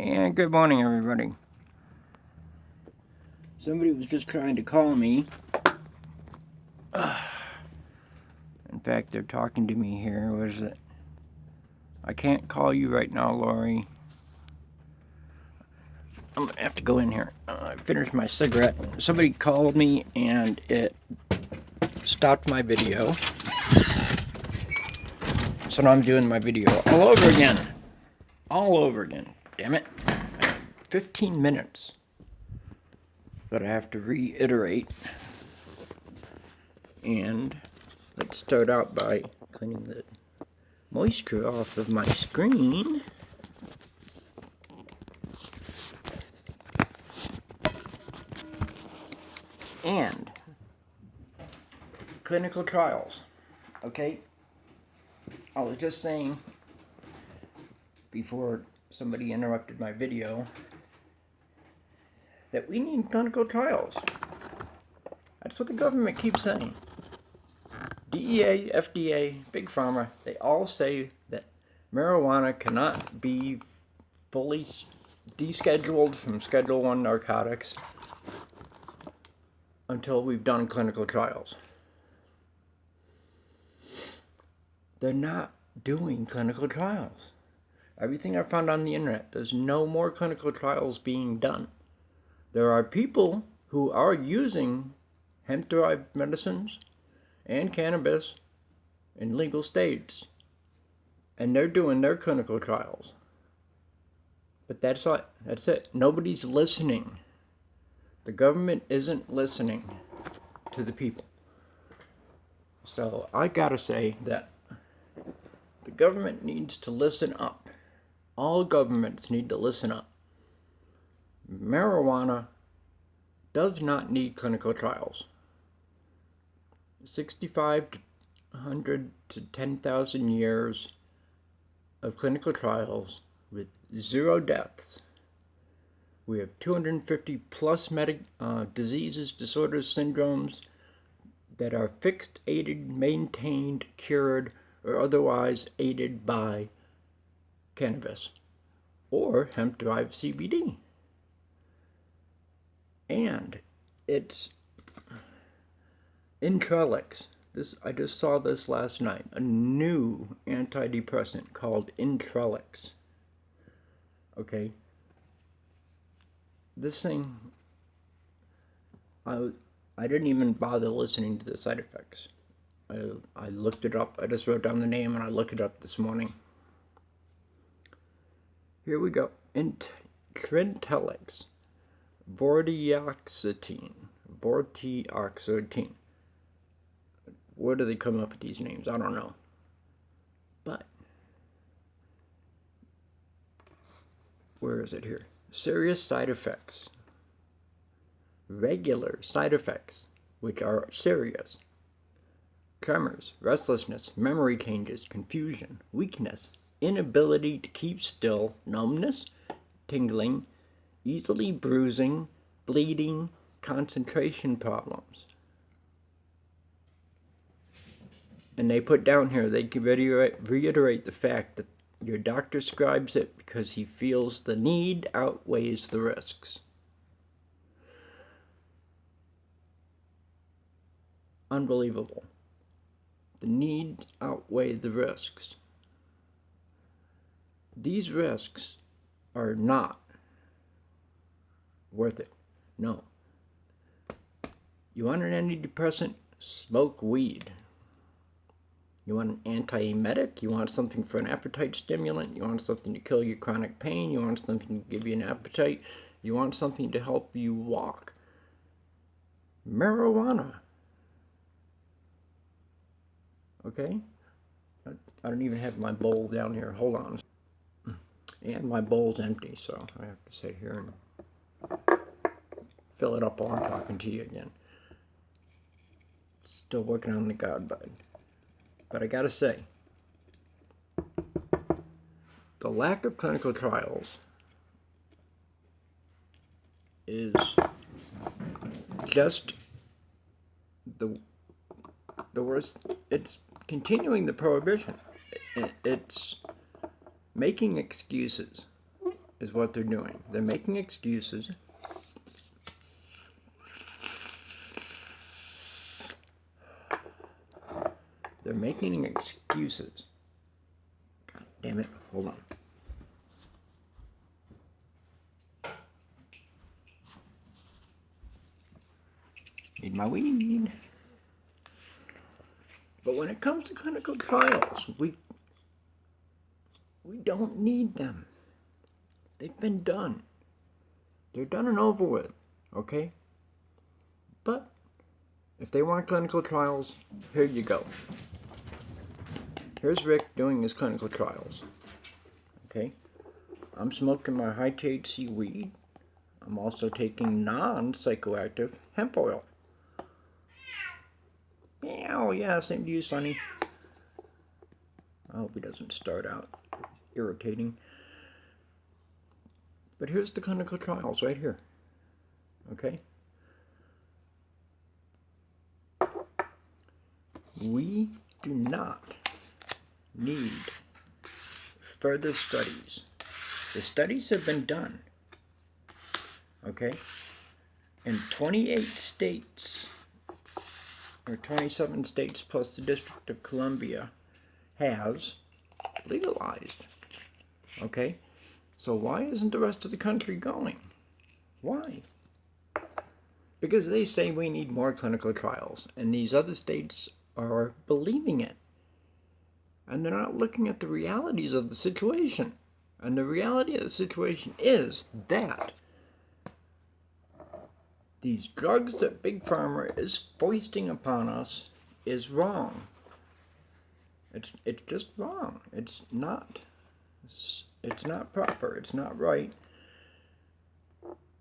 And good morning, everybody. Somebody was just trying to call me. In fact, they're talking to me here. What is it? I can't call you right now, Lori. I'm gonna have to go in here. I finished my cigarette. Somebody called me and it stopped my video. So now I'm doing my video all over again. All over again. Damn it. 15 minutes. But I have to reiterate. And let's start out by cleaning the moisture off of my screen. And clinical trials. Okay? I was just saying before somebody interrupted my video that we need clinical trials. That's what the government keeps saying. DEA, FDA, Big Pharma, they all say that marijuana cannot be fully descheduled from Schedule I narcotics until we've done clinical trials. They're not doing clinical trials. Everything I found on the internet, there's no more clinical trials being done. There are people who are using hemp-derived medicines and cannabis in legal states, and they're doing their clinical trials. But that's it. Nobody's listening. The government isn't listening to the people. So I gotta say that the government needs to listen up. All governments need to listen up. Marijuana does not need clinical trials. 6,500 to 10,000 years of clinical trials with 0 deaths. We have 250 plus diseases, disorders, syndromes that are fixed, aided, maintained, cured, or otherwise aided by cannabis or hemp-derived CBD. And it's Intralex. I just saw this last night. A new antidepressant called Intralex. Okay. This thing, I didn't even bother listening to the side effects. I looked it up. I just wrote down the name and I looked it up this morning. Here we go. Intralex. Vortioxetine. Where do they come up with these names? I don't know. But, where is it here? Serious side effects. Regular side effects, which are serious. Tremors, restlessness, memory changes, confusion, weakness, inability to keep still, numbness, tingling, easily bruising, bleeding, concentration problems. And they put down here, they reiterate the fact that your doctor prescribes it because he feels the need outweighs the risks. Unbelievable. The needs outweigh the risks. These risks are not worth it. No. You want an antidepressant? Smoke weed. You want an antiemetic? You want something for an appetite stimulant? You want something to kill your chronic pain? You want something to give you an appetite? You want something to help you walk? Marijuana. Okay? I don't even have my bowl down here. Hold on. And my bowl's empty, so I have to sit here and fill it up while I'm talking to you again. Still working on the God bud. But I gotta say, the lack of clinical trials is just the worst. It's continuing the prohibition. It's making excuses. is what they're doing. They're making excuses. They're making excuses. God damn it. Hold on. Need my weed. But when it comes to clinical trials, we don't need them. They've been done. They're done and over with, okay? But if they want clinical trials, here you go. Here's Rick doing his clinical trials, okay? I'm smoking my high THC weed. I'm also taking non-psychoactive hemp oil. Meow, yeah, same to you, Sonny. I hope he doesn't start out irritating. But here's the clinical trials right here. Okay? We do not need further studies. The studies have been done. Okay? In 28 states, or 27 states plus the District of Columbia, has legalized. Okay? So why isn't the rest of the country going? Why? Because they say we need more clinical trials, and these other states are believing it. And they're not looking at the realities of the situation. And the reality of the situation is that these drugs that Big Pharma is foisting upon us is wrong. It's just wrong. It's not proper. It's not right.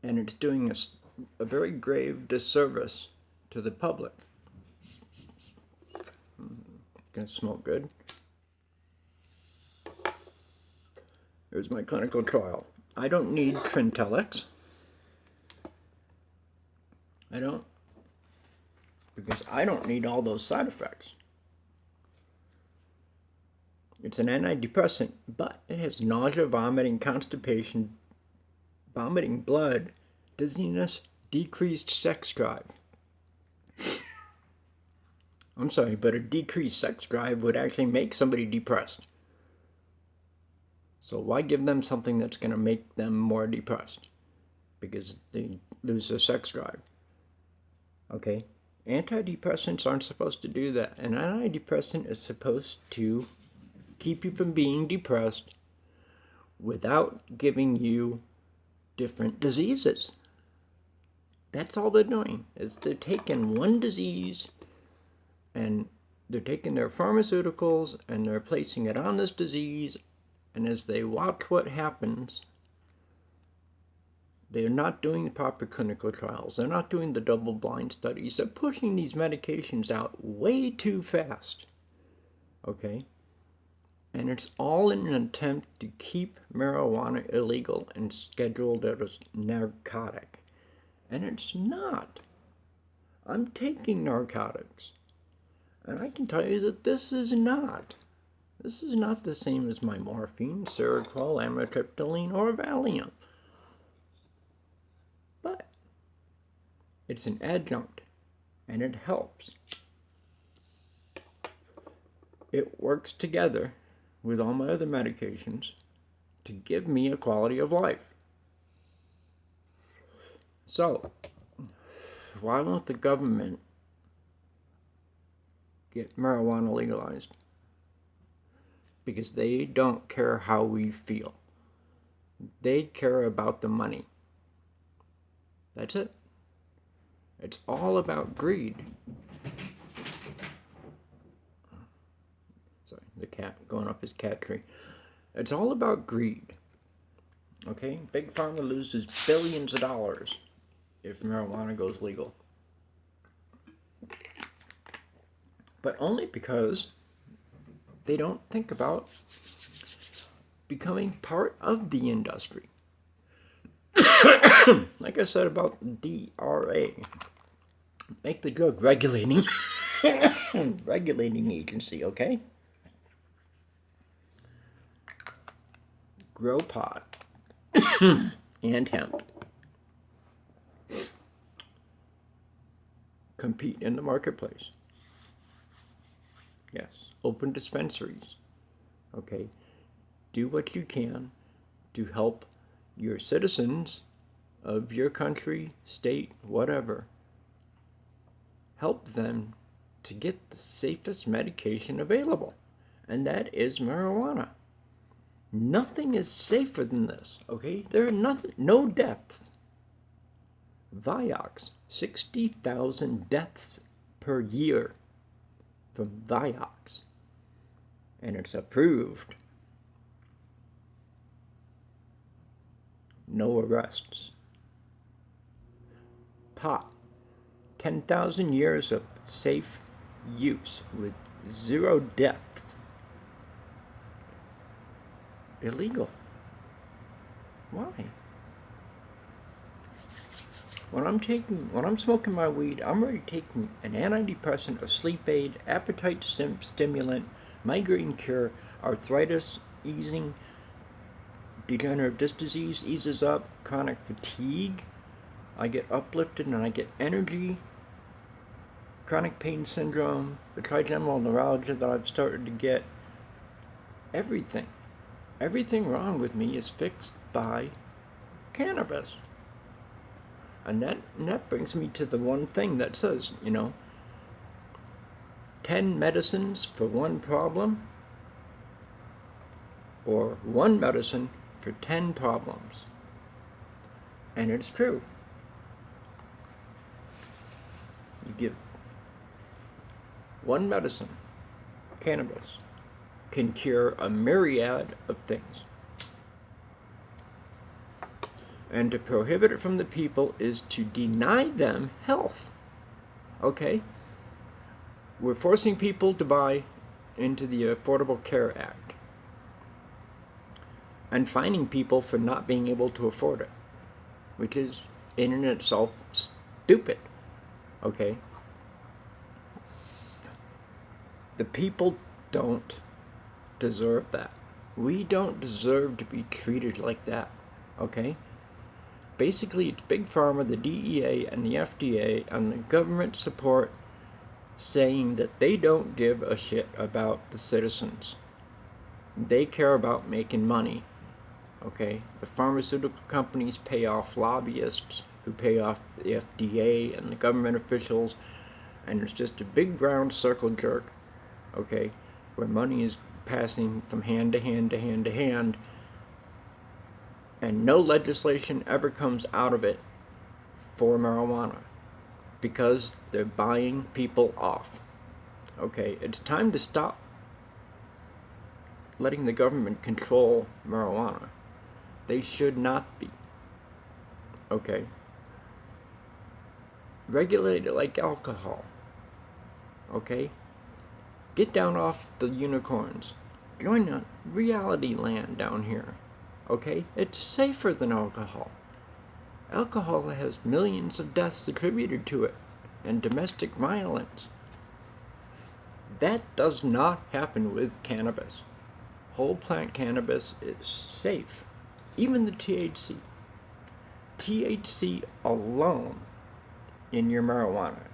And it's doing a very grave disservice to the public. Gonna smoke good. Here's my clinical trial. I don't need Trintellix. I don't. Because I don't need all those side effects. It's an antidepressant, but it has nausea, vomiting, constipation, vomiting blood, dizziness, decreased sex drive. I'm sorry, but a decreased sex drive would actually make somebody depressed. So why give them something that's going to make them more depressed? Because they lose their sex drive. Okay? Antidepressants aren't supposed to do that. An antidepressant is supposed to keep you from being depressed without giving you different diseases. That's all they're doing. Is they're taking one disease and they're taking their pharmaceuticals and they're placing it on this disease, and as they watch what happens, they're not doing the proper clinical trials. They're not doing the double-blind studies. They're pushing these medications out way too fast. Okay? And it's all in an attempt to keep marijuana illegal and scheduled as narcotic. And it's not. I'm taking narcotics. And I can tell you that this is not. This is not the same as my morphine, Seroquel, amitriptyline, or Valium. But it's an adjunct, and it helps. It works together with all my other medications to give me a quality of life. So, why won't the government get marijuana legalized? Because they don't care how we feel. They care about the money. That's it. It's all about greed. Sorry, the cat going up his cat tree. It's all about greed. Okay? Big Pharma loses billions of dollars if marijuana goes legal. But only because they don't think about becoming part of the industry. Like I said about DRA, make the drug regulating regulating agency, okay? Grow pot. and hemp compete in the marketplace. Yes, open dispensaries. Okay, do what you can to help your citizens of your country, state, whatever. Help them to get the safest medication available, and that is marijuana. Nothing is safer than this, okay? There are no deaths. Vioxx, 60,000 deaths per year from Vioxx, and it's approved. No arrests. Pot, 10,000 years of safe use with 0 deaths. Illegal. Why? When I'm smoking my weed, I'm already taking an antidepressant, a sleep aid, appetite stimulant, migraine cure, arthritis easing, degenerative disc disease eases up, chronic fatigue, I get uplifted and I get energy, chronic pain syndrome, the trigeminal neuralgia that I've started to get, everything wrong with me is fixed by cannabis. And that brings me to the one thing that says, 10 medicines for one problem, or one medicine for 10 problems. And it's true. You give one medicine, cannabis, can cure a myriad of things. And to prohibit it from the people is to deny them health. Okay? We're forcing people to buy into the Affordable Care Act and fining people for not being able to afford it, which is in and itself stupid. Okay? The people don't deserve that. We don't deserve to be treated like that. Okay? Basically, it's Big Pharma, the DEA, and the FDA, and the government support saying that they don't give a shit about the citizens. They care about making money. Okay? The pharmaceutical companies pay off lobbyists who pay off the FDA and the government officials, and it's just a big round circle jerk, okay, where money is passing from hand to hand to hand to hand, and no legislation ever comes out of it for marijuana because they're buying people off. Okay, it's time to stop letting the government control marijuana. They should not be. Okay? Regulate it like alcohol. Okay? Get down off the unicorns. Join the reality land down here. Okay? It's safer than alcohol. Alcohol has millions of deaths attributed to it, and domestic violence. That does not happen with cannabis. Whole plant cannabis is safe. Even the THC. THC alone in your marijuana,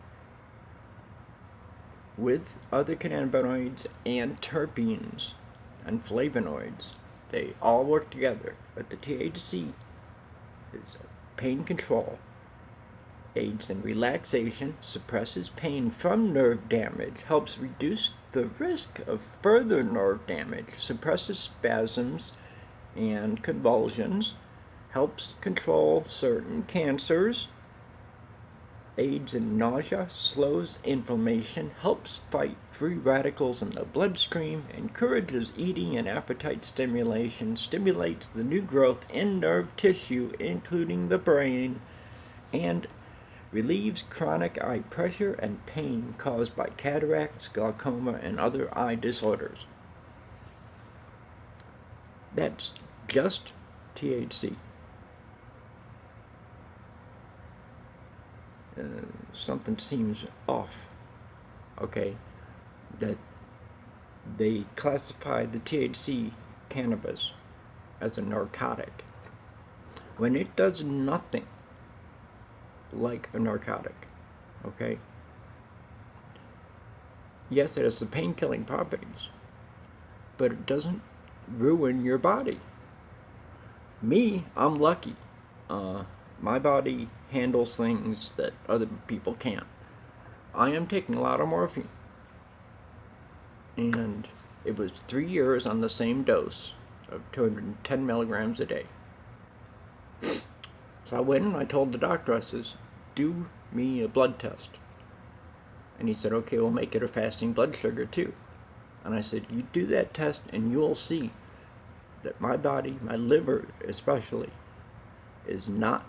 with other cannabinoids and terpenes and flavonoids, they all work together. But the THC is pain control, aids in relaxation, suppresses pain from nerve damage, helps reduce the risk of further nerve damage, suppresses spasms and convulsions, helps control certain cancers, aids in nausea, slows inflammation, helps fight free radicals in the bloodstream, encourages eating and appetite stimulation, stimulates the new growth in nerve tissue, including the brain, and relieves chronic eye pressure and pain caused by cataracts, glaucoma, and other eye disorders. That's just THC. Something seems off. Okay, that they classify the THC cannabis as a narcotic. when it does nothing like a narcotic, okay? Yes, it has the pain-killing properties, but it doesn't ruin your body. Me, I'm lucky. My body handles things that other people can't. I am taking a lot of morphine, and it was 3 years on the same dose of 210 milligrams a day. So I went and I told the doctor, I says, do me a blood test. And he said, okay, we'll make it a fasting blood sugar too. And I said, you do that test and you'll see that my body, my liver especially, is not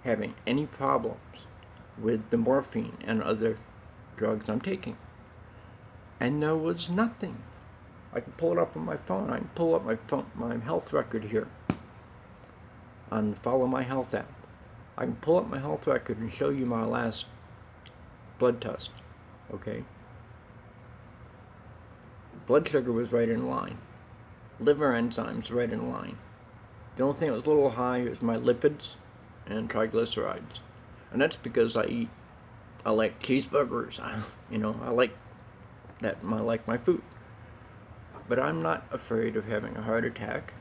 having any problems with the morphine and other drugs I'm taking. And there was nothing. I can pull it up on my phone. I can pull up my health record here on the Follow My Health app. I can pull up my health record and show you my last blood test. Okay? Blood sugar was right in line. Liver enzymes right in line. The only thing that was a little high was my lipids and triglycerides. And that's because I like cheeseburgers. I like that. I like my food. But I'm not afraid of having a heart attack.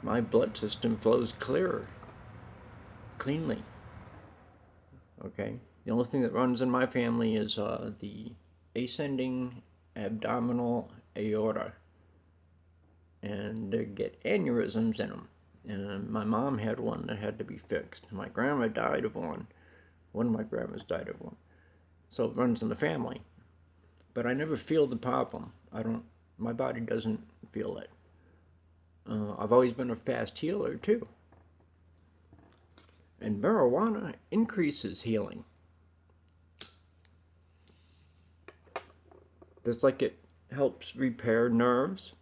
My blood system flows cleanly. Okay? The only thing that runs in my family is the ascending abdominal aorta. And they get aneurysms in them. And my mom had one that had to be fixed. My grandma died of one. One of my grandmas died of one. So it runs in the family. But I never feel the problem. My body doesn't feel it. I've always been a fast healer too. And marijuana increases healing. Just like it helps repair nerves,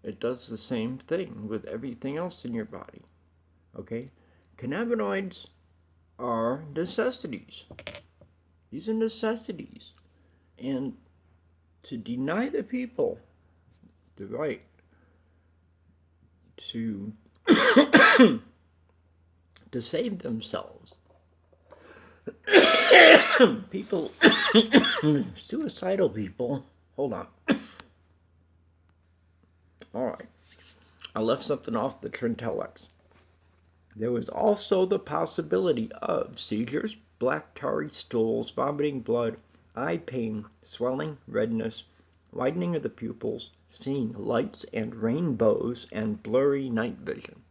it does the same thing with everything else in your body. Okay? Cannabinoids are necessities. These are necessities. And to deny the people the right to to save themselves. People, suicidal people, hold on. Alright, I left something off the Trintellix. There was also the possibility of seizures, black tarry stools, vomiting blood, eye pain, swelling, redness, widening of the pupils, seeing lights and rainbows, and blurry night vision.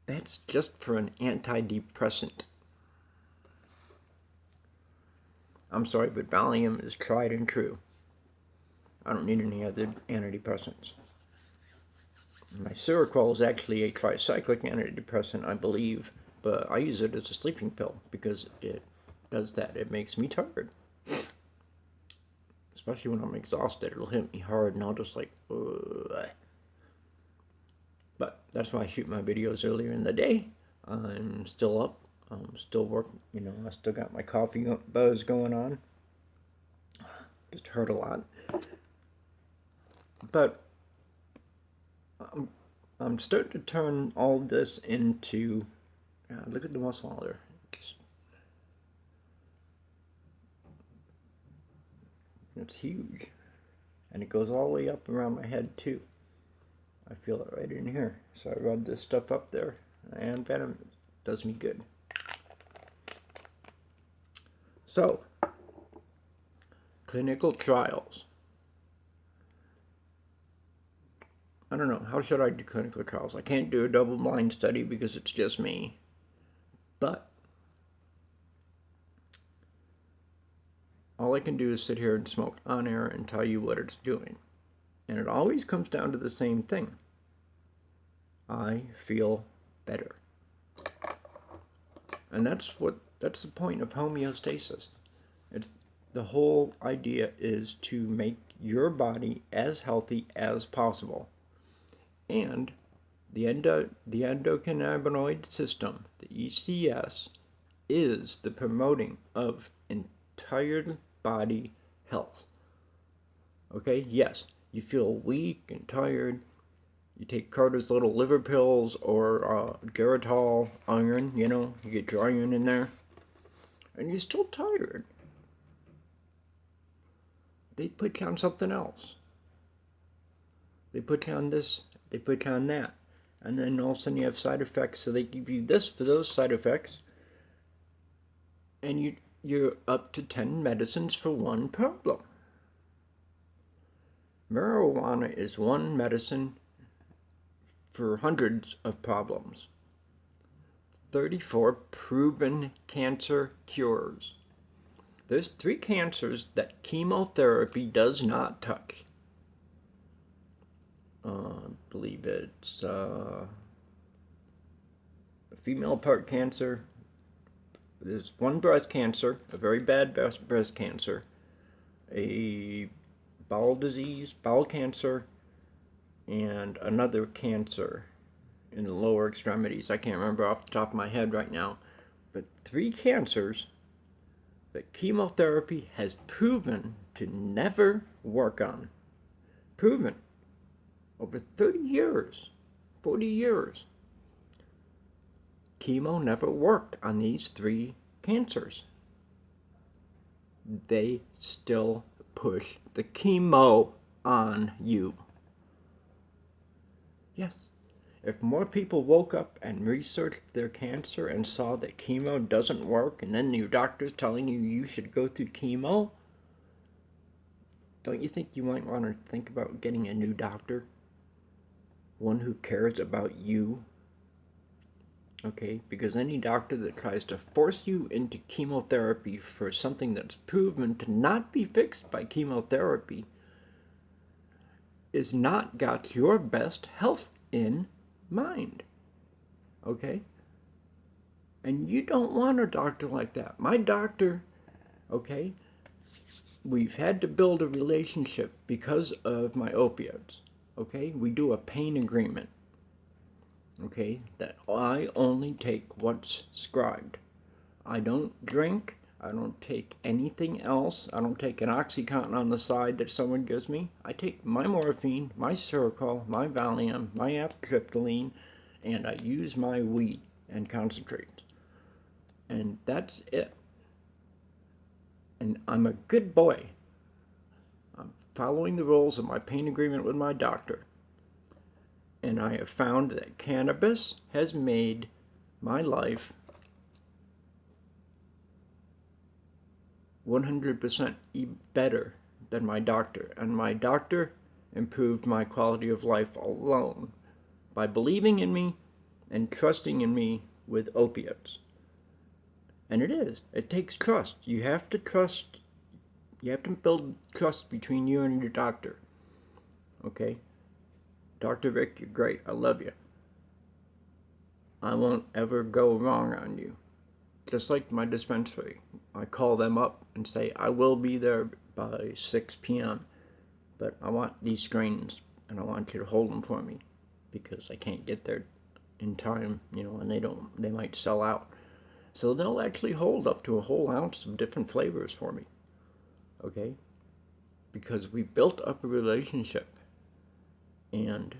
That's just for an antidepressant. I'm sorry, but Valium is tried and true. I don't need any other antidepressants. My Seroquel is actually a tricyclic antidepressant, I believe, but I use it as a sleeping pill because it does that. It makes me tired. Especially when I'm exhausted, it'll hit me hard and I'll just like, ugh. But that's why I shoot my videos earlier in the day. I'm still up. I'm still working. I still got my coffee buzz going on. Just hurt a lot. But I'm starting to turn all this into... look at the muscle there. It's huge. And it goes all the way up around my head too. I feel it right in here. So I rub this stuff up there. And venom does me good. So, clinical trials. I don't know. How should I do clinical trials? I can't do a double-blind study because it's just me. But all I can do is sit here and smoke on air and tell you what it's doing. And it always comes down to the same thing. I feel better. And that's the point of homeostasis. It's the whole idea is to make your body as healthy as possible. And the endocannabinoid system, the ECS, is the promoting of entire body health. Okay, yes, you feel weak and tired. You take Carter's little liver pills or Geritol iron, you get your iron in there, and you're still tired. They put you on something else. They put you on this, they put you on that. And then all of a sudden you have side effects, so they give you this for those side effects. And you're up to 10 medicines for one problem. Marijuana is one medicine for hundreds of problems. 34 proven cancer cures. There's 3 cancers that chemotherapy does not touch. I believe it's female part cancer. There's one breast cancer, a very bad breast cancer, a bowel disease, bowel cancer, and another cancer in the lower extremities. I can't remember off the top of my head right now, but 3 cancers that chemotherapy has proven to never work on. Proven. Over 30 years, 40 years. Chemo never worked on these 3 cancers. They still push the chemo on you. Yes. If more people woke up and researched their cancer and saw that chemo doesn't work, and then your doctor's telling you should go through chemo, don't you think you might want to think about getting a new doctor? One who cares about you. Okay, because any doctor that tries to force you into chemotherapy for something that's proven to not be fixed by chemotherapy is not got your best health in mind. Okay? And you don't want a doctor like that. My doctor, okay, we've had to build a relationship because of my opiates. Okay, we do a pain agreement. Okay, that I only take what's prescribed. I don't drink. I don't take anything else. I don't take an Oxycontin on the side that someone gives me. I take my morphine, my Seroquel, my Valium, my amitriptyline, and I use my weed and concentrates. And that's it. And I'm a good boy. I'm following the rules of my pain agreement with my doctor. And I have found that cannabis has made my life 100% better than my doctor. And my doctor improved my quality of life alone by believing in me and trusting in me with opiates. And it is. It takes trust. You have to trust. You have to build trust between you and your doctor. Okay? Dr. Rick, you're great. I love you. I won't ever go wrong on you. Just like my dispensary. I call them up and say, I will be there by 6 p.m. But I want these strains and I want you to hold them for me because I can't get there in time, and they might sell out. So they'll actually hold up to a whole ounce of different flavors for me. Okay? Because we built up a relationship and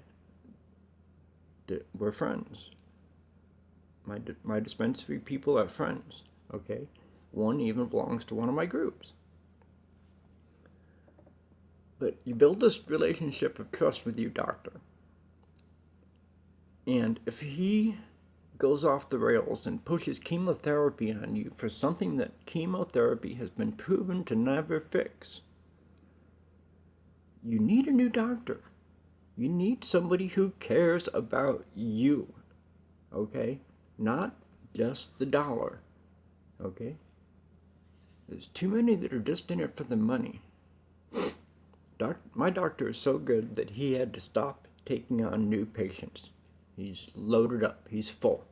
we're friends. My dispensary people are friends. Okay? One even belongs to one of my groups. But you build this relationship of trust with your doctor. And if he goes off the rails and pushes chemotherapy on you for something that chemotherapy has been proven to never fix, you need a new doctor. You need somebody who cares about you. Okay? Not just the dollar. Okay? There's too many that are just in it for the money. My doctor is so good that he had to stop taking on new patients. He's loaded up. He's full.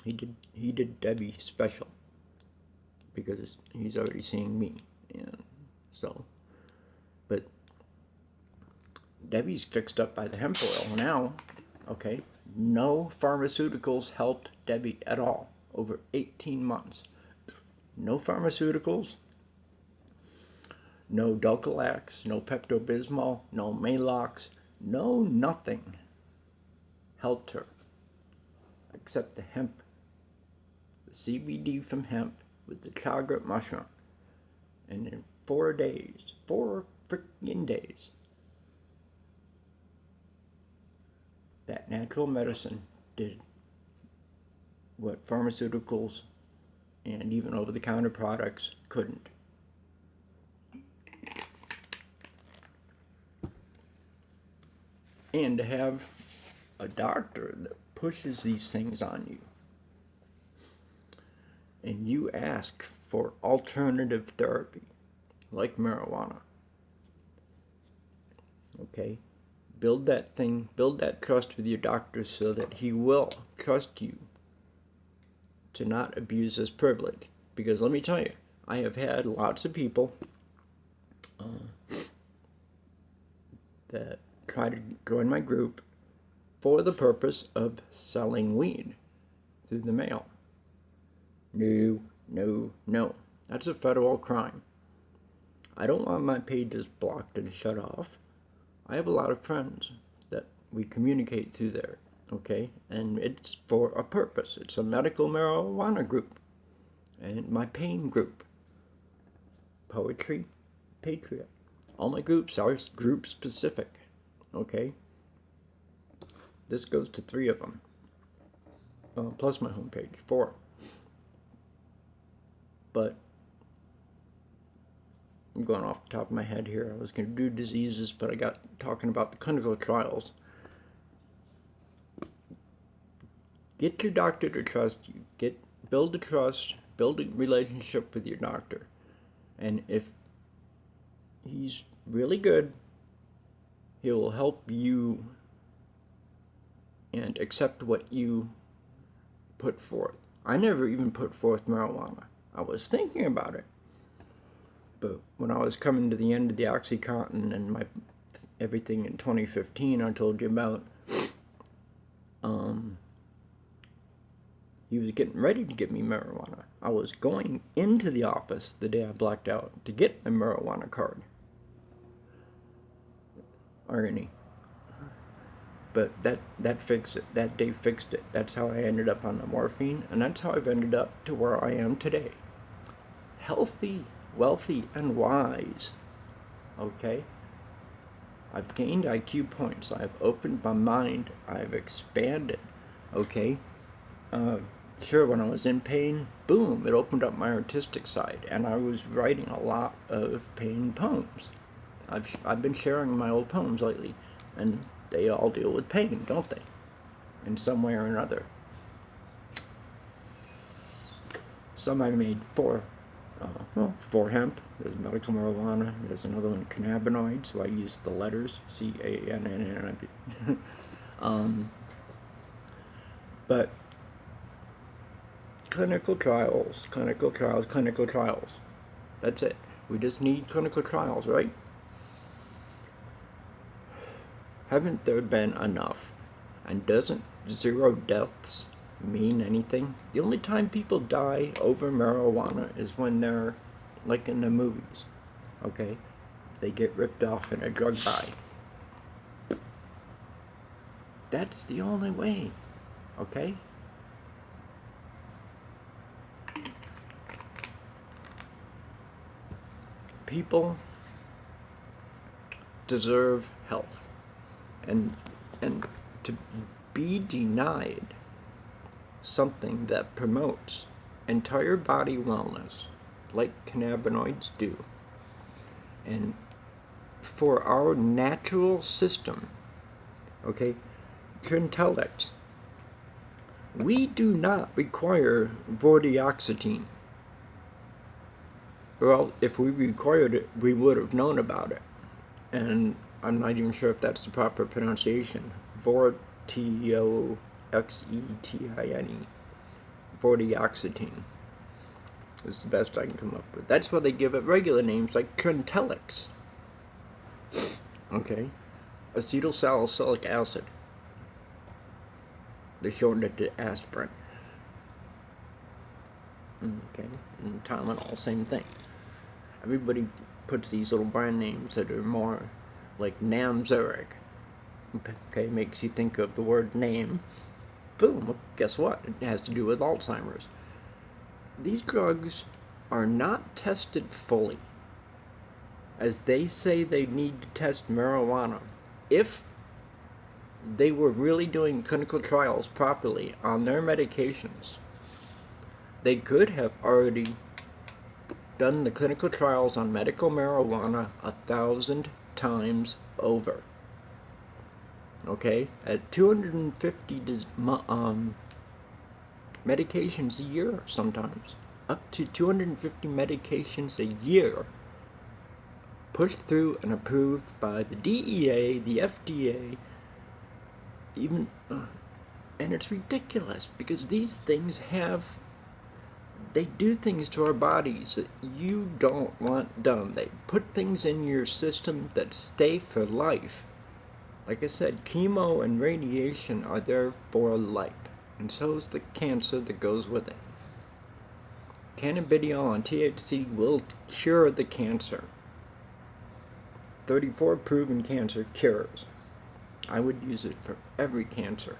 He did Debbie special because he's already seeing me, and so. But Debbie's fixed up by the hemp oil now. Okay, no pharmaceuticals helped Debbie at all over 18 months. No pharmaceuticals. No Dulcolax, no Pepto-Bismol, no Maalox, no nothing helped her except the hemp, the CBD from hemp with the chaga mushroom. And in 4 days, 4 freaking days, that natural medicine did what pharmaceuticals and even over-the-counter products couldn't. And to have a doctor that pushes these things on you, and you ask for alternative therapy, like marijuana, okay? Build that trust with your doctor so that he will trust you to not abuse his privilege. Because let me tell you, I have had lots of people that try to join my group for the purpose of selling weed through the mail. No, no, no. That's a federal crime. I don't want my pages blocked and shut off. I have a lot of friends that we communicate through there, okay? And it's for a purpose. It's a medical marijuana group. And my pain group. Poetry, Patriot. All my groups are group specific, okay? This goes to 3 of them. Plus my homepage, 4. But I'm going off the top of my head here. I was going to do diseases, but I got talking about the clinical trials. Get your doctor to trust you. Build a trust, build a relationship with your doctor. And if he's really good, he'll help you and accept what you put forth. I never even put forth marijuana. I was thinking about it. But when I was coming to the end of the OxyContin and my everything in 2015 I told you about, he was getting ready to give me marijuana. I was going into the office the day I blacked out to get my marijuana card. Irony. But that fixed it. That day fixed it. That's how I ended up on the morphine, and that's how I've ended up to where I am today. Healthy, wealthy, and wise. Okay? I've gained IQ points. I've opened my mind. I've expanded. Okay? Sure, when I was in pain, boom, it opened up my artistic side, and I was writing a lot of pain poems. I've been sharing my old poems lately, and they all deal with pain, don't they? In some way or another. Some I made for hemp. There's medical marijuana. There's another one, cannabinoids. So I used the letters CANNAB. But clinical trials. That's it. We just need clinical trials, right? Haven't there been enough? And doesn't 0 deaths mean anything? The only time people die over marijuana is when they're like in the movies, okay? They get ripped off in a drug buy. That's the only way, okay? People deserve health, and to be denied something that promotes entire body wellness like cannabinoids do, and for our natural system, okay, Trintellix, we do not require vortioxetine. Well, if we required it, we would have known about it. And I'm not even sure if that's the proper pronunciation. Vortioxetine. Vortioxetine is the best I can come up with. That's why they give it regular names like Trintellix. Okay? Acetylsalicylic acid. They shortened it to aspirin. Okay? And Tylenol, same thing. Everybody puts these little brand names that are more like Namzuric. Okay, makes you think of the word name. Boom, guess what? It has to do with Alzheimer's. These drugs are not tested fully. As they say they need to test marijuana. If they were really doing clinical trials properly on their medications, they could have already done the clinical trials on medical marijuana 1,000 times over. Okay? At 250 medications a year sometimes. Up to 250 medications a year pushed through and approved by the DEA, the FDA, even, and it's ridiculous because these things they do things to our bodies that you don't want done. They put things in your system that stay for life. Like I said, chemo and radiation are there for life, and so is the cancer that goes with it. Cannabidiol and THC will cure the cancer. 34 proven cancer cures. I would use it for every cancer.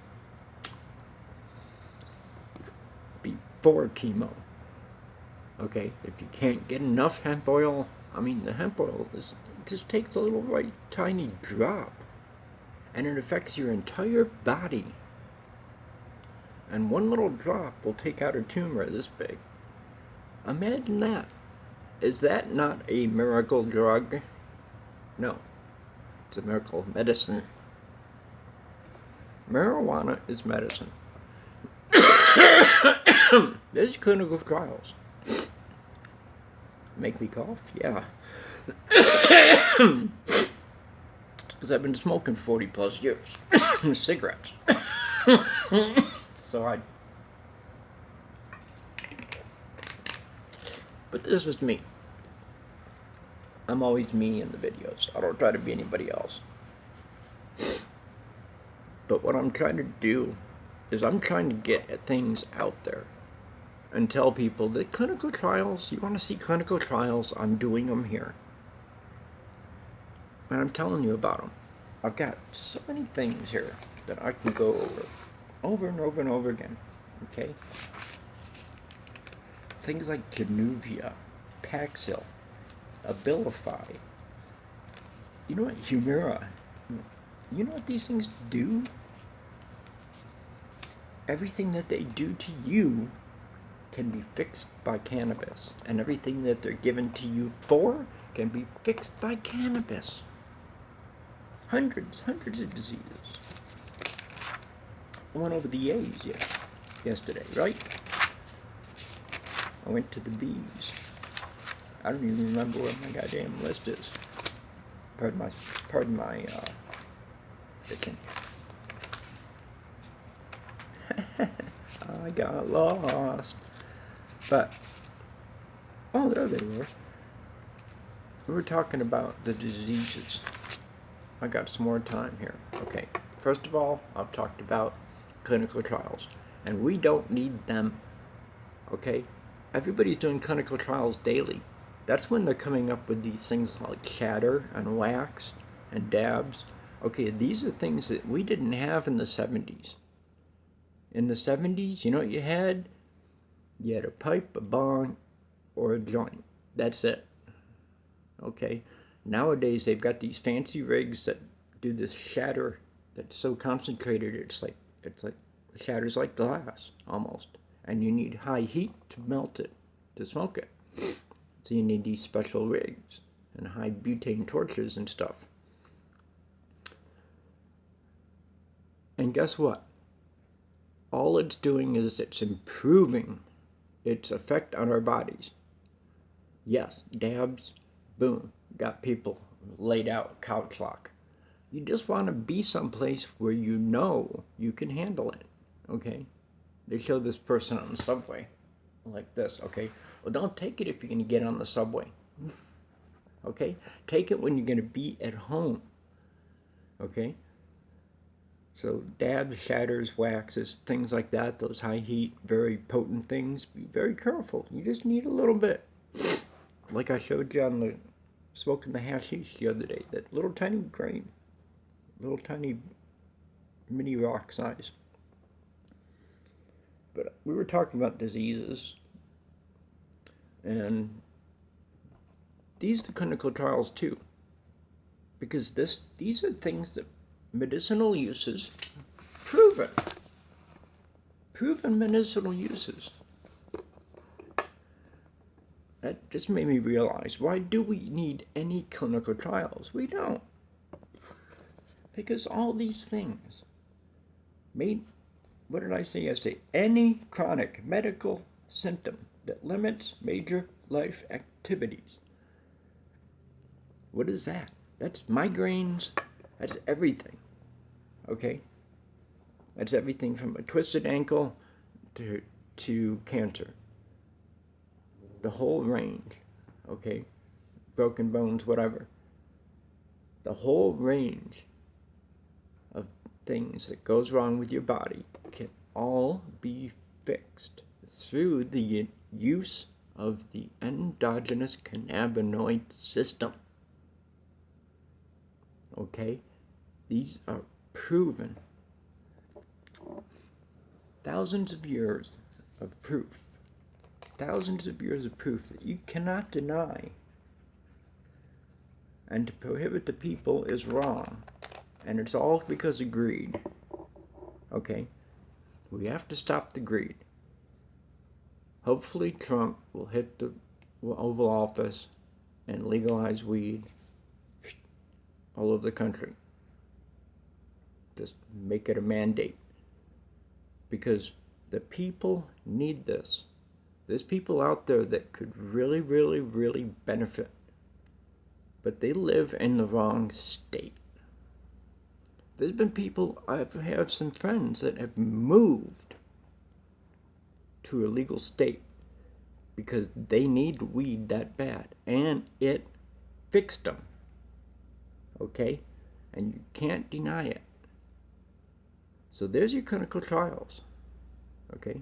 Before chemo. Okay, if you can't get enough hemp oil, the hemp oil it just takes a little right tiny drop and it affects your entire body. And one little drop will take out a tumor this big. Imagine that. Is that not a miracle drug? No. It's a miracle medicine. Marijuana is medicine. There's clinical trials. Make me cough? Yeah. Because I've been smoking 40 plus years. Cigarettes. But this is me. I'm always me in the videos. I don't try to be anybody else. But what I'm trying to do is I'm trying to get things out there and tell people that clinical trials, you want to see clinical trials, I'm doing them here. And I'm telling you about them. I've got so many things here that I can go over and over and over again. Okay? Things like Januvia, Paxil, Abilify. You know what? Humira. You know what these things do? Everything that they do to you can be fixed by cannabis. And everything that they're given to you for can be fixed by cannabis. Hundreds of diseases. I went over the A's yesterday, right? I went to the B's. I don't even remember where my goddamn list is. Pardon my thinking. I got lost. But, oh, there they were. We were talking about the diseases. I got some more time here. Okay, first of all, I've talked about clinical trials. And we don't need them. Okay? Everybody's doing clinical trials daily. That's when they're coming up with these things like shatter and wax and dabs. Okay, these are things that we didn't have in the 70s. In the 70s, you know what you had? You had a pipe, a bong, or a joint. That's it. Okay? Nowadays, they've got these fancy rigs that do this shatter that's so concentrated, it's like the shatter's like glass, almost. And you need high heat to melt it, to smoke it. So you need these special rigs and high butane torches and stuff. And guess what? All it's doing is it's improving its effect on our bodies. Yes, dabs, boom, got people laid out couch lock. You just want to be someplace where you know you can handle it, okay? They show this person on the subway like this, okay? Well, don't take it if you're going to get on the subway, okay? Take it when you're going to be at home, okay? So dabs, shatters, waxes, things like that, those high heat, very potent things, be very careful. You just need a little bit. like I showed you on the smoking the hashish the other day, that little tiny grain, little tiny mini rock size. But we were talking about diseases, and these are the clinical trials too, because these are things that medicinal uses proven medicinal uses. That just made me realize, why do we need any clinical trials? We don't. Because all these things made, what did I say yesterday? Any chronic medical symptom that limits major life activities. What is that? That's migraines. That's everything. Okay? That's everything from a twisted ankle to cancer. The whole range. Okay? Broken bones, whatever. The whole range of things that goes wrong with your body can all be fixed through the use of the endogenous cannabinoid system. Okay? These are proven. Thousands of years of proof. Thousands of years of proof that you cannot deny. And to prohibit the people is wrong. And it's all because of greed. Okay? We have to stop the greed. Hopefully Trump will hit the Oval Office and legalize weed all over the country. Just make it a mandate. Because the people need this. There's people out there that could really, really, really benefit. But they live in the wrong state. There's been people, I have some friends that have moved to a legal state because they need weed that bad. And it fixed them. Okay? And you can't deny it. So there's your clinical trials. Okay?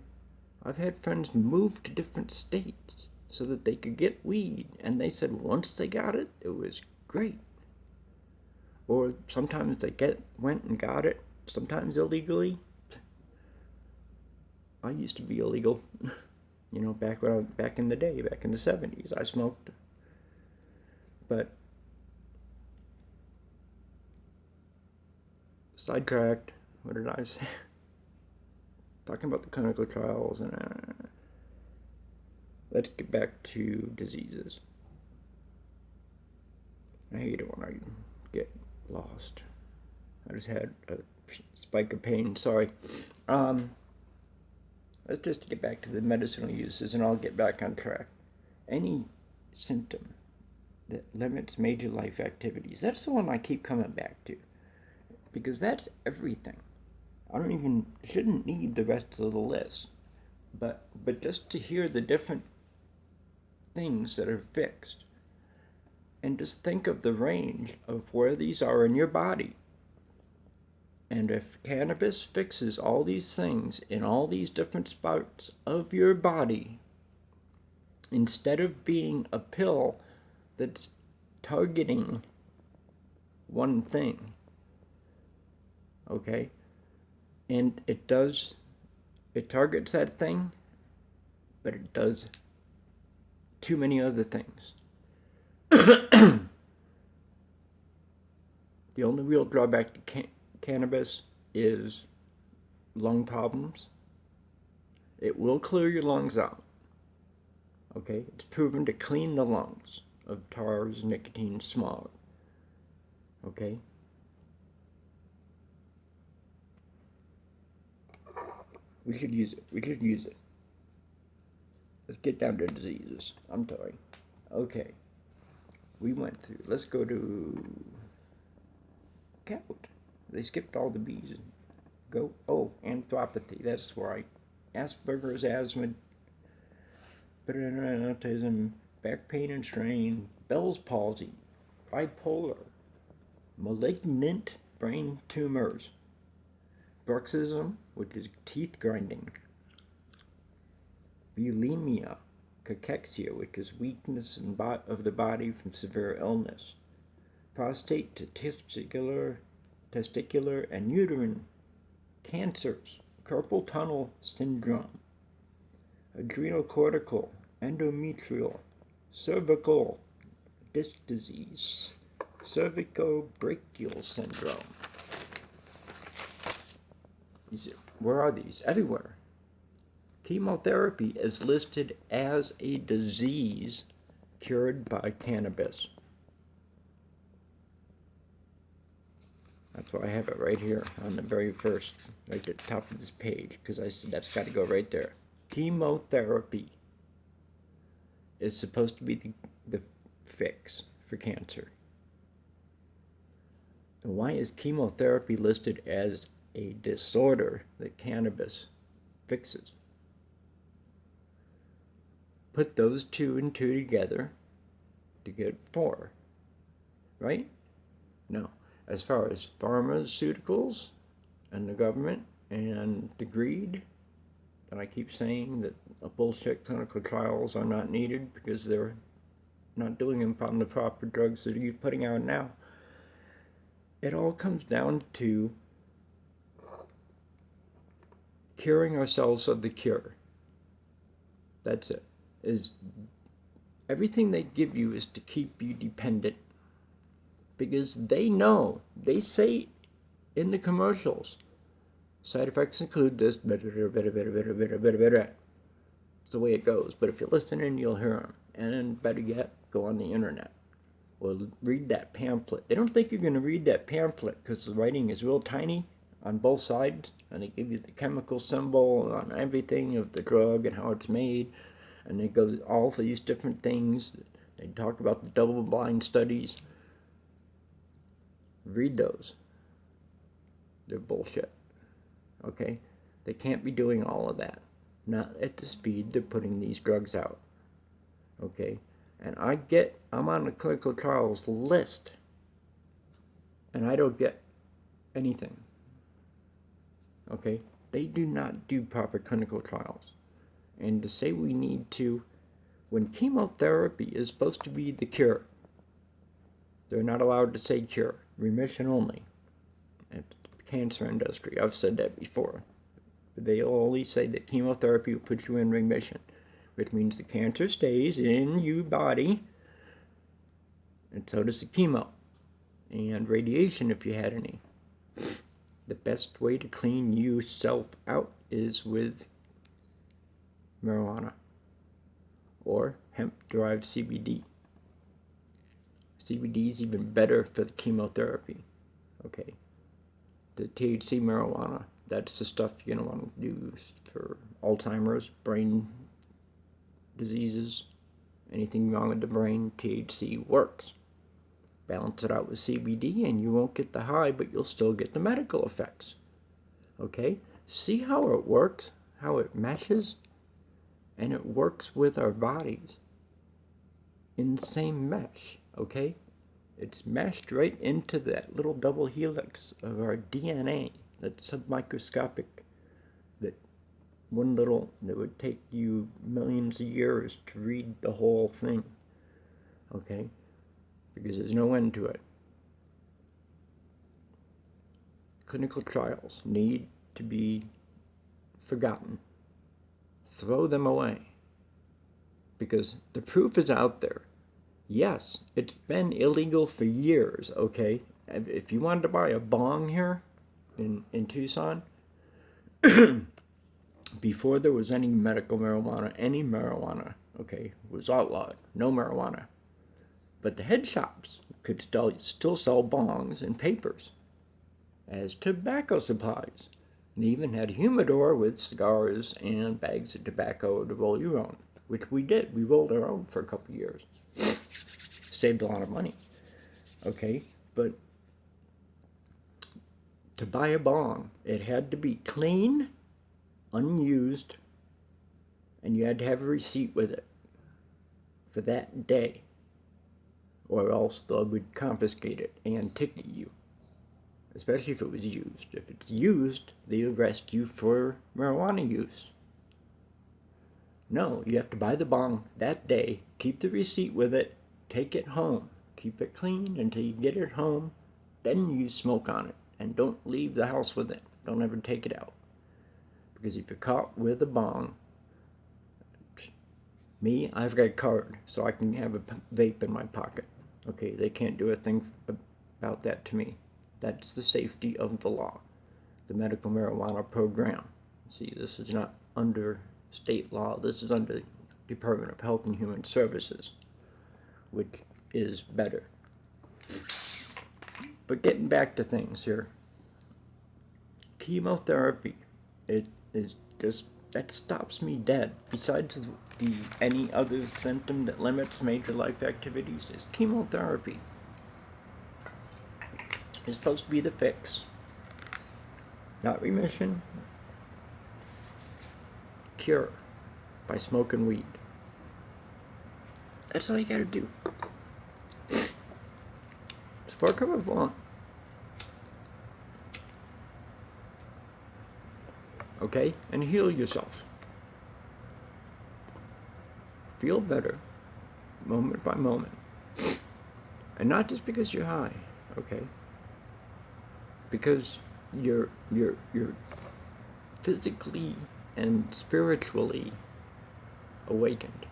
I've had friends move to different states so that they could get weed. And they said once they got it, it was great. Or sometimes they went and got it, sometimes illegally. I used to be illegal, back in the day, back in the 70s, I smoked. But sidetracked. What did I say? Talking about the clinical trials, and let's get back to diseases. I hate it when I get lost. I just had a spike of pain. Sorry. Let's just get back to the medicinal uses, and I'll get back on track. Any symptom that limits major life activities, that's the one I keep coming back to, because that's everything. I shouldn't need the rest of the list, but just to hear the different things that are fixed, and just think of the range of where these are in your body. And if cannabis fixes all these things in all these different spots of your body, instead of being a pill that's targeting one thing, okay? And it targets that thing, but it does too many other things. The only real drawback to cannabis is lung problems. It will clear your lungs out. Okay? It's proven to clean the lungs of tars, nicotine, smog. Okay? We should use it. Let's get down to diseases. I'm sorry. Okay. We went through. Let's go to gout. They skipped all the B's and go. Oh, anthropathy. That's right. Asperger's, asthma, autism, back pain and strain, Bell's palsy, bipolar, malignant brain tumors, bruxism, which is teeth grinding, bulimia, cachexia, which is weakness of the body from severe illness, prostate to testicular and uterine cancers, carpal tunnel syndrome, adrenocortical, endometrial, cervical disc disease, cervicobrachial syndrome. Where are these? Everywhere. Chemotherapy is listed as a disease cured by cannabis. That's why I have it right here on the very first, right at the top of this page, because I said that's got to go right there. Chemotherapy is supposed to be the fix for cancer. And why is chemotherapy listed as a disorder that cannabis fixes? Put those two and two together to get 4, right? No. As far as pharmaceuticals and the government and the greed, and I keep saying that bullshit clinical trials are not needed because they're not doing them on the proper drugs that you're putting out now. It all comes down to curing ourselves of the cure. That's it. Is everything they give you is to keep you dependent, because they know, they say in the commercials, side effects include this, it's the way it goes. But if you're listening, you'll hear them. And then better yet, go on the internet or read that pamphlet. They don't think you're going to read that pamphlet because the writing is real tiny on both sides, and they give you the chemical symbol on everything of the drug and how it's made. And they go all these different things. They talk about the double-blind studies. Read those. They're bullshit. Okay? They can't be doing all of that. Not at the speed they're putting these drugs out. Okay? And I'm on the clinical trials list. And I don't get anything. Okay? They do not do proper clinical trials. And to say we need to, when chemotherapy is supposed to be the cure, they're not allowed to say cure, remission only. At the cancer industry, I've said that before. But they only say that chemotherapy will put you in remission, which means the cancer stays in your body, and so does the chemo, and radiation if you had any. The best way to clean yourself out is with marijuana or hemp-derived CBD. CBD is even better for the chemotherapy. Okay, the THC marijuana, that's the stuff you're going to want to use for Alzheimer's, brain diseases, anything wrong with the brain. THC works. Balance it out with CBD and you won't get the high, but you'll still get the medical effects. Okay, see how it works, how it meshes? And it works with our bodies in the same mesh, okay? It's meshed right into that little double helix of our DNA that's submicroscopic, that would take you millions of years to read the whole thing, okay? Because there's no end to it. Clinical trials need to be forgotten. Throw them away, because the proof is out there. Yes, it's been illegal for years, okay? If you wanted to buy a bong here in Tucson, before there was any medical marijuana, any marijuana, okay, was outlawed. No marijuana. But the head shops could still sell bongs and papers as tobacco supplies. And they even had a humidor with cigars and bags of tobacco to roll your own, which we did. We rolled our own for a couple of years. Saved a lot of money. Okay, but to buy a bong, it had to be clean, unused, and you had to have a receipt with it for that day, or else they would confiscate it and ticket you. Especially if it was used. If it's used, they arrest you for marijuana use. No, you have to buy the bong that day, keep the receipt with it, take it home, keep it clean until you get it home, then you smoke on it, and don't leave the house with it. Don't ever take it out. Because if you're caught with a bong, me, I've got a card, so I can have a vape in my pocket. Okay, they can't do a thing about that to me. That's the safety of the law. The medical marijuana program. See, this is not under state law. This is under the Department of Health and Human Services, which is better. But getting back to things here. Chemotherapy, it is just, that stops me dead. Besides any other symptom that limits major life activities is chemotherapy. It's supposed to be the fix. Not remission. Cure by smoking weed. That's all you gotta do. Spark up a blunt. Okay? And heal yourself. Feel better moment by moment. And not just because you're high, okay? Because you're physically and spiritually awakened,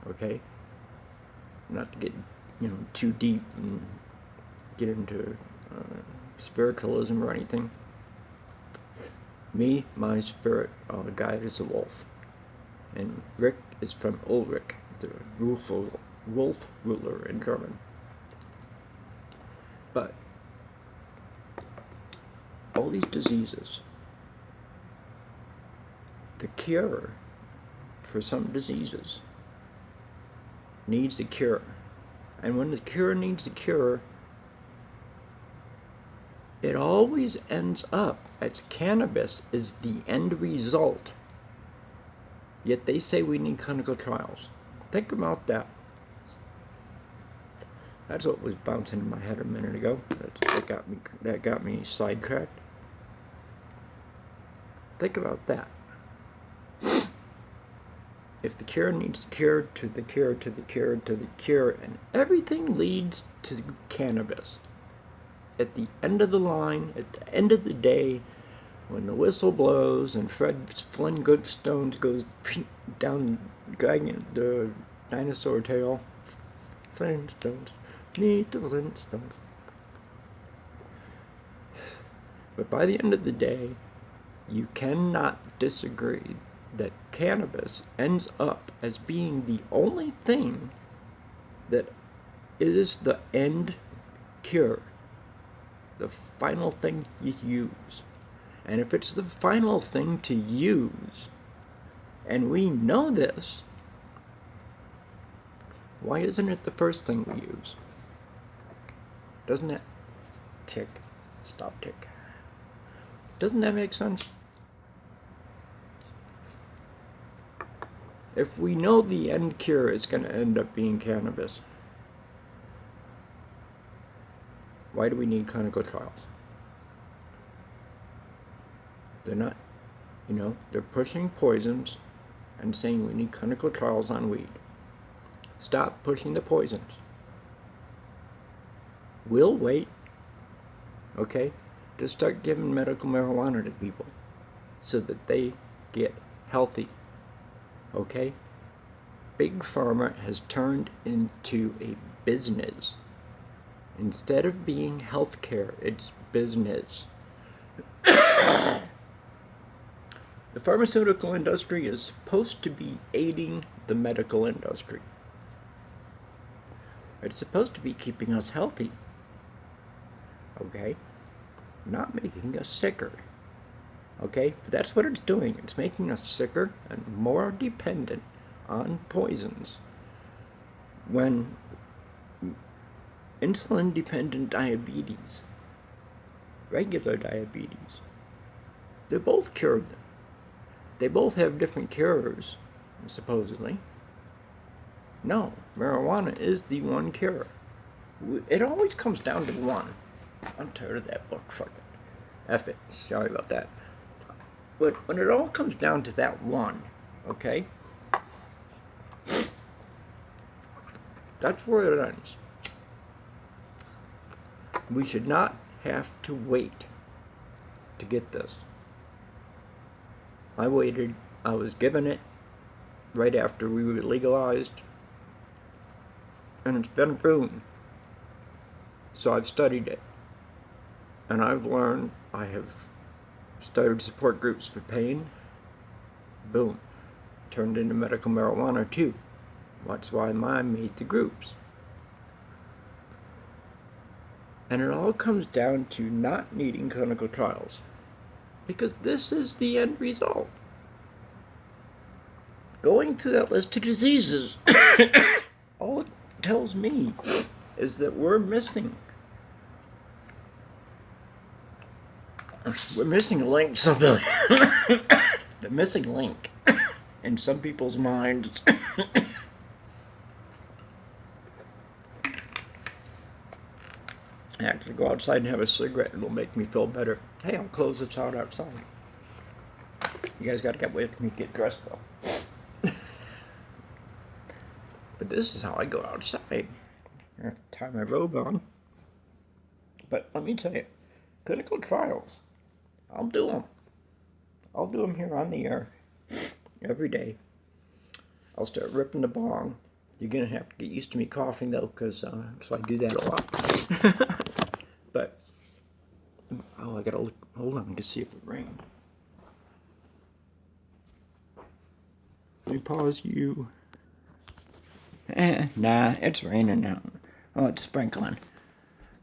okay? Not to get, too deep and get into spiritualism or anything. Me, my spirit guide is a wolf. And Rick is from Ulrich, the wolf ruler in German. But all these diseases, the cure for some diseases needs a cure. And when the cure needs a cure, it always ends up as cannabis is the end result. Yet they say we need clinical trials. Think about that. That's what was bouncing in my head a minute ago. That got me sidetracked. Think about that. If the cure needs the cure to the cure to the cure to the cure, and everything leads to cannabis. At the end of the line, at the end of the day, when the whistle blows and Fred Flynn Goodstones goes down dragging the dinosaur tail, Flintstones, meet the Flintstones. But by the end of the day, you cannot disagree that cannabis ends up as being the only thing that is the end cure, the final thing you use. And if it's the final thing to use, and we know this, why isn't it the first thing we use? Doesn't that stop tick? Doesn't that make sense? If we know the end cure is going to end up being cannabis, why do we need clinical trials? They're not, they're pushing poisons and saying we need clinical trials on weed. Stop pushing the poisons. We'll wait, okay, to start giving medical marijuana to people so that they get healthy, okay? Big Pharma has turned into a business. Instead of being healthcare, it's business. The pharmaceutical industry is supposed to be aiding the medical industry. It's supposed to be keeping us healthy, okay? Not making us sicker, okay? But that's what it's doing. It's making us sicker and more dependent on poisons. When insulin-dependent diabetes, regular diabetes, they're both cured. They both have different cures, supposedly. No, marijuana is the one cure. It always comes down to one. I'm tired of that book. Fuck it. F it. Sorry about that. But when it all comes down to that one, okay? That's where it ends. We should not have to wait to get this. I waited. I was given it right after we were legalized, and it's been a boon. So I've studied it, and I've learned. I have started support groups for pain. Boom. Turned into medical marijuana too. That's why mine made the groups. And it all comes down to not needing clinical trials, because this is the end result. Going through that list of diseases, all it tells me is that we're missing a link, something. The missing link in some people's minds. I actually go outside and have a cigarette. It'll make me feel better. Hey, I'll close this out outside. You guys got to get with me to get dressed though. But this is how I go outside. I have to tie my robe on. But let me tell you, clinical trials, I'll do them. I'll do them here on the air every day. I'll start ripping the bong. You're going to have to get used to me coughing though, because so I do that a lot. But, oh, I got to look, hold on to see if it rained. Let me pause you. Nah, it's raining now. Oh, it's sprinkling.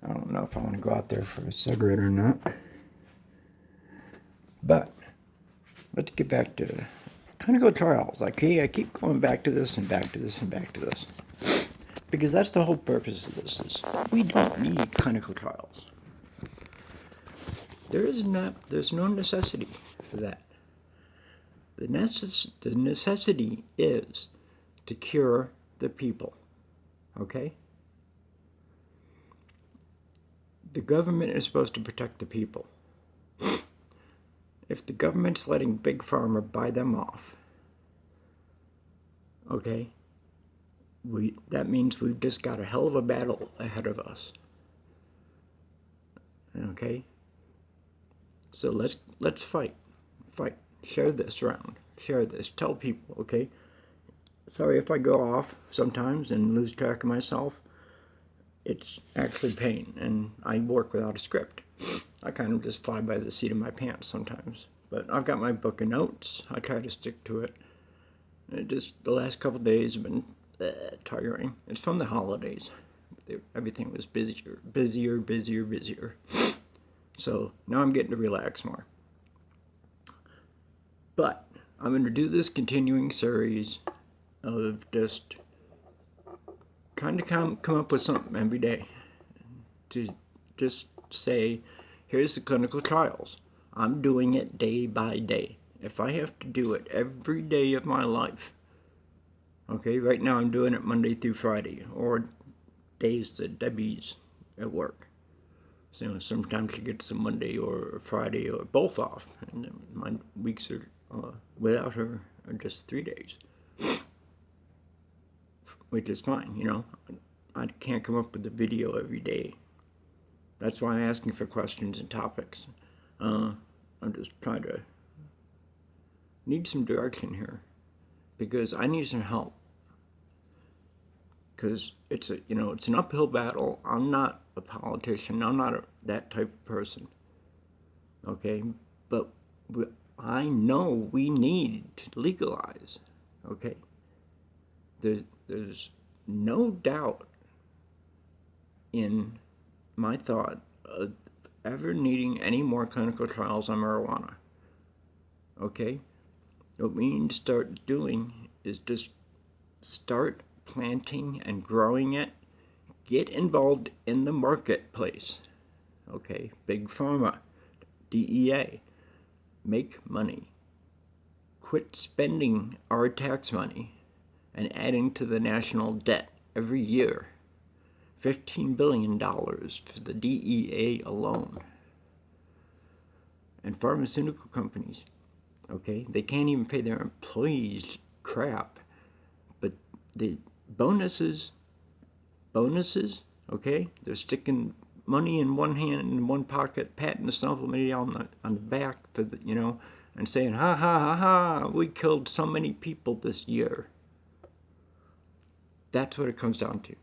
I don't know if I want to go out there for a cigarette or not. But let's get back to clinical trials. Okay, I keep going back to this and back to this and back to this. Because that's the whole purpose of this. Is we don't need clinical trials. There's no necessity for that. The necessity is to cure the people. Okay? The government is supposed to protect the people. If the government's letting Big Pharma buy them off, okay, that means we've just got a hell of a battle ahead of us. Okay? So let's fight. Share this around. Share this. Tell people, okay? Sorry if I go off sometimes and lose track of myself. It's actually pain, and I work without a script. I kind of just fly by the seat of my pants sometimes. But I've got my book of notes. I try to stick to it. Just the last couple of days have been tiring. It's from the holidays. Everything was busier. So now I'm getting to relax more. But I'm going to do this continuing series of just trying to come up with something every day to just say, here's the clinical trials. I'm doing it day by day. If I have to do it every day of my life, okay, right now I'm doing it Monday through Friday, or days that Debbie's at work. So sometimes she gets a Monday or a Friday or both off, and my weeks are without her are just 3 days, which is fine. I can't come up with a video every day. That's why I'm asking for questions and topics. I'm just trying to need some direction here, because I need some help. Because it's an uphill battle. I'm not a politician. I'm not that type of person. Okay, but I know we need to legalize. Okay, there's no doubt in my thought of ever needing any more clinical trials on marijuana. Okay, what we need to start doing is just start planting and growing it. Get involved in the marketplace. Okay, Big Pharma, DEA, make money. Quit spending our tax money and adding to the national debt every year. $15 billion for the DEA alone. And pharmaceutical companies, okay, they can't even pay their employees crap, but the bonuses bonuses, okay? They're sticking money in one hand and in one pocket, patting the somebody on the back for the, and saying, ha ha ha ha, we killed so many people this year. That's what it comes down to.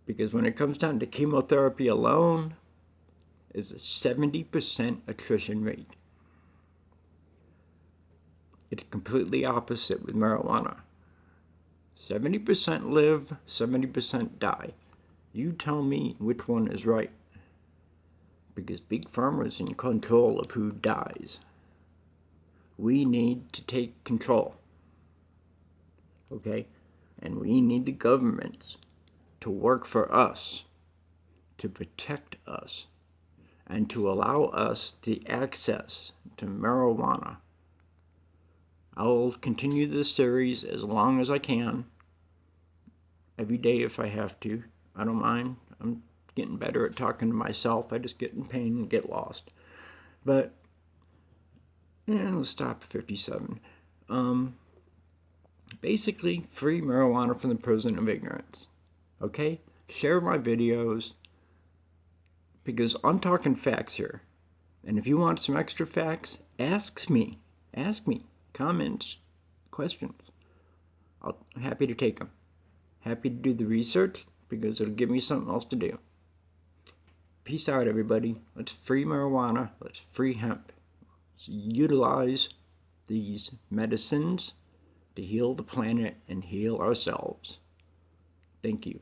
Because when it comes down to chemotherapy alone, is a 70% attrition rate. It's completely opposite with marijuana. 70% live, 70% die. You tell me which one is right. Because Big Pharma is in control of who dies. We need to take control. Okay? And we need the governments to work for us, to protect us, and to allow us the access to marijuana. I will continue this series as long as I can. Every day if I have to. I don't mind. I'm getting better at talking to myself. I just get in pain and get lost. But, let's stop at 57. Basically, free marijuana from the prison of ignorance. Okay? Share my videos, because I'm talking facts here. And if you want some extra facts, ask me. Comments, questions. I'm happy to take them. Happy to do the research, because it'll give me something else to do. Peace out, everybody. Let's free marijuana. Let's free hemp. Let's utilize these medicines to heal the planet and heal ourselves. Thank you.